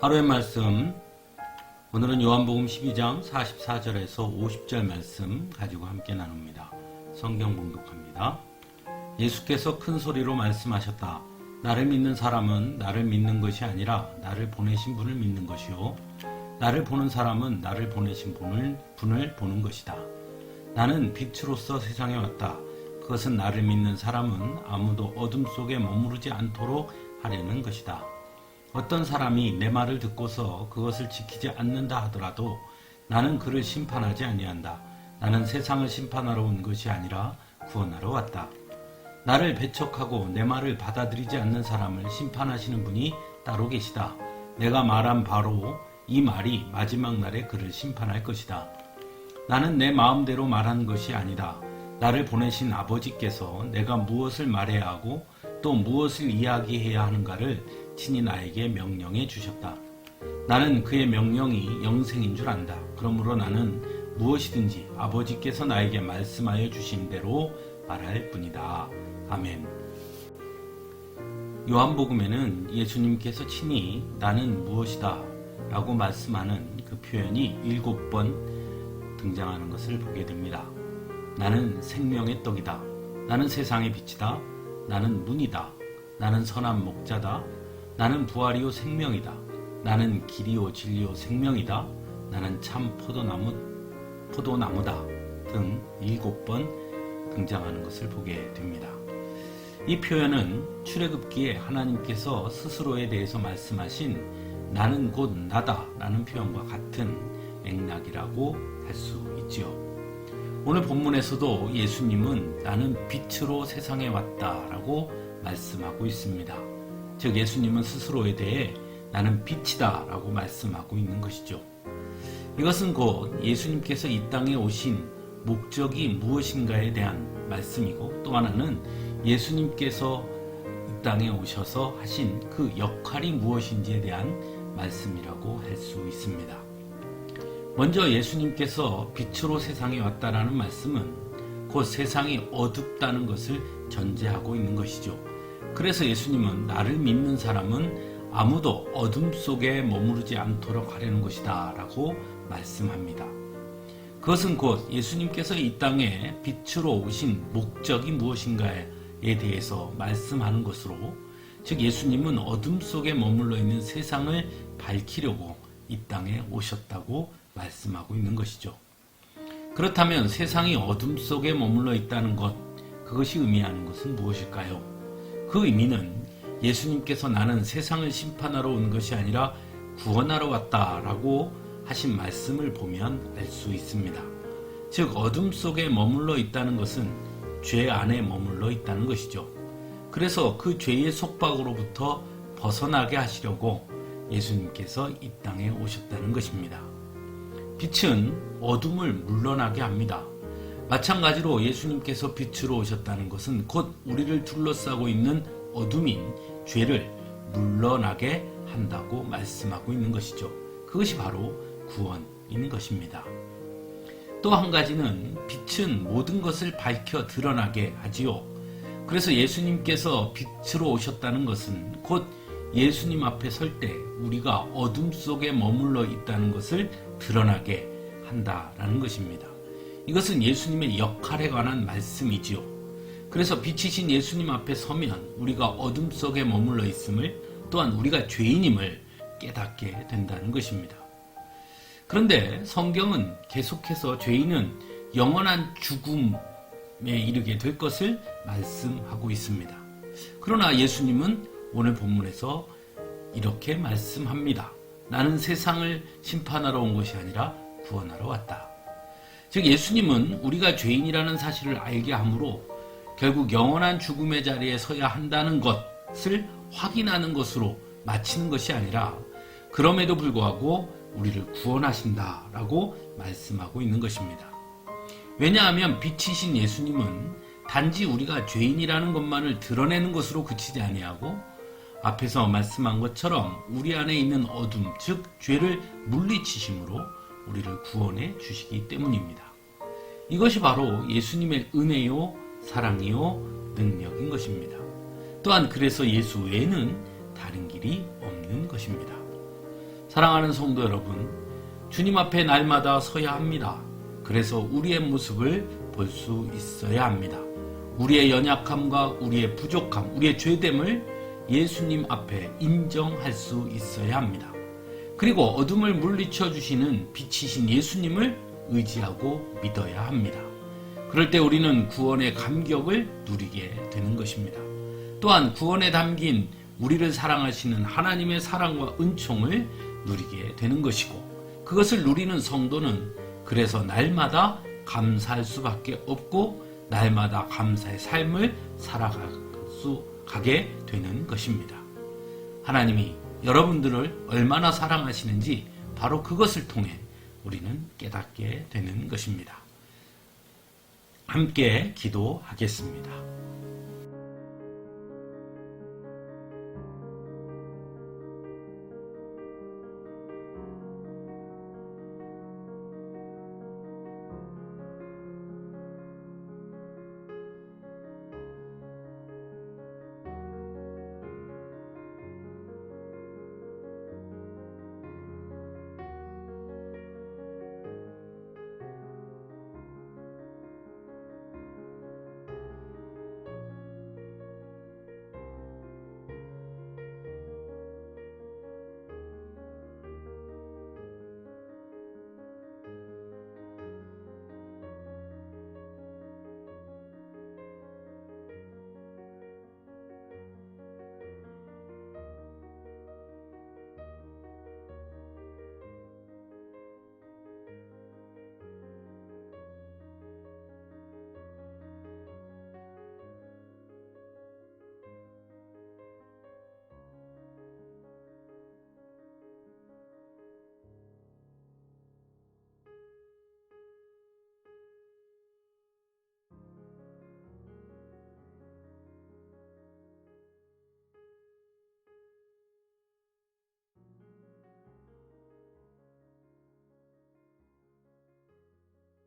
하루의 말씀, 오늘은 요한복음 12장 44절에서 50절 말씀 가지고 함께 나눕니다. 성경 봉독합니다. 예수께서 큰 소리로 말씀하셨다. 나를 믿는 사람은 나를 믿는 것이 아니라 나를 보내신 분을 믿는 것이요, 나를 보는 사람은 나를 보내신 분을 보는 것이다. 나는 빛으로서 세상에 왔다. 그것은 나를 믿는 사람은 아무도 어둠 속에 머무르지 않도록 하려는 것이다. 어떤 사람이 내 말을 듣고서 그것을 지키지 않는다 하더라도 나는 그를 심판하지 아니한다. 나는 세상을 심판하러 온 것이 아니라 구원하러 왔다. 나를 배척하고 내 말을 받아들이지 않는 사람을 심판하시는 분이 따로 계시다. 내가 말한 바로 이 말이 마지막 날에 그를 심판할 것이다. 나는 내 마음대로 말한 것이 아니다. 나를 보내신 아버지께서 내가 무엇을 말해야 하고 또 무엇을 이야기해야 하는가를 친히 나에게 명령해 주셨다. 나는 그의 명령이 영생인 줄 안다. 그러므로 나는 무엇이든지 아버지께서 나에게 말씀하여 주신 대로 말할 뿐이다. 아멘. 요한복음에는 예수님께서 친히 나는 무엇이다 라고 말씀하는 그 표현이 7번 등장하는 것을 보게 됩니다. 나는 생명의 떡이다. 나는 세상의 빛이다. 나는 문이다. 나는 선한 목자다. 나는 부활이요 생명이다. 나는 길이요 진리요 생명이다. 나는 참 포도나무다. 등 7번 등장하는 것을 보게 됩니다. 이 표현은 출애굽기에 하나님께서 스스로에 대해서 말씀하신 나는 곧 나다 라는 표현과 같은 맥락이라고 할 수 있지요. 오늘 본문에서도 예수님은 나는 빛으로 세상에 왔다 라고 말씀하고 있습니다. 즉 예수님은 스스로에 대해 나는 빛이다 라고 말씀하고 있는 것이죠. 이것은 곧 예수님께서 이 땅에 오신 목적이 무엇인가에 대한 말씀이고, 또 하나는 예수님께서 이 땅에 오셔서 하신 그 역할이 무엇인지에 대한 말씀이라고 할 수 있습니다. 먼저 예수님께서 빛으로 세상에 왔다라는 말씀은 곧 세상이 어둡다는 것을 전제하고 있는 것이죠. 그래서 예수님은 나를 믿는 사람은 아무도 어둠 속에 머무르지 않도록 하려는 것이다 라고 말씀합니다. 그것은 곧 예수님께서 이 땅에 빛으로 오신 목적이 무엇인가에 대해서 말씀하는 것으로, 즉 예수님은 어둠 속에 머물러 있는 세상을 밝히려고 이 땅에 오셨다고 말씀하고 있는 것이죠. 그렇다면 세상이 어둠 속에 머물러 있다는 것, 그것이 의미하는 것은 무엇일까요? 그 의미는 예수님께서 나는 세상을 심판하러 온 것이 아니라 구원하러 왔다라고 하신 말씀을 보면 알 수 있습니다. 즉 어둠 속에 머물러 있다는 것은 죄 안에 머물러 있다는 것이죠. 그래서 그 죄의 속박으로부터 벗어나게 하시려고 예수님께서 이 땅에 오셨다는 것입니다. 빛은 어둠을 물러나게 합니다. 마찬가지로 예수님께서 빛으로 오셨다는 것은 곧 우리를 둘러싸고 있는 어둠인 죄를 물러나게 한다고 말씀하고 있는 것이죠. 그것이 바로 구원인 것입니다. 또 한 가지는 빛은 모든 것을 밝혀 드러나게 하지요. 그래서 예수님께서 빛으로 오셨다는 것은 곧 예수님 앞에 설 때 우리가 어둠 속에 머물러 있다는 것을 드러나게 한다라는 것입니다. 이것은 예수님의 역할에 관한 말씀이지요. 그래서 빛이신 예수님 앞에 서면 우리가 어둠 속에 머물러 있음을, 또한 우리가 죄인임을 깨닫게 된다는 것입니다. 그런데 성경은 계속해서 죄인은 영원한 죽음에 이르게 될 것을 말씀하고 있습니다. 그러나 예수님은 오늘 본문에서 이렇게 말씀합니다. 나는 세상을 심판하러 온 것이 아니라 구원하러 왔다. 즉 예수님은 우리가 죄인이라는 사실을 알게 하므로 결국 영원한 죽음의 자리에 서야 한다는 것을 확인하는 것으로 마치는 것이 아니라 그럼에도 불구하고 우리를 구원하신다라고 말씀하고 있는 것입니다. 왜냐하면 빛이신 예수님은 단지 우리가 죄인이라는 것만을 드러내는 것으로 그치지 아니하고 앞에서 말씀한 것처럼 우리 안에 있는 어둠, 즉 죄를 물리치심으로 우리를 구원해 주시기 때문입니다. 이것이 바로 예수님의 은혜요, 사랑이요, 능력인 것입니다. 또한 그래서 예수 외에는 다른 길이 없는 것입니다. 사랑하는 성도 여러분, 주님 앞에 날마다 서야 합니다. 그래서 우리의 모습을 볼 수 있어야 합니다. 우리의 연약함과 우리의 부족함, 우리의 죄됨을 예수님 앞에 인정할 수 있어야 합니다. 그리고 어둠을 물리쳐 주시는 빛이신 예수님을 의지하고 믿어야 합니다. 그럴 때 우리는 구원의 감격을 누리게 되는 것입니다. 또한 구원에 담긴 우리를 사랑하시는 하나님의 사랑과 은총을 누리게 되는 것이고, 그것을 누리는 성도는 그래서 날마다 감사할 수밖에 없고 날마다 감사의 삶을 살아가게 되는 것입니다. 하나님이 여러분들을 얼마나 사랑하시는지 바로 그것을 통해 우리는 깨닫게 되는 것입니다. 함께 기도하겠습니다.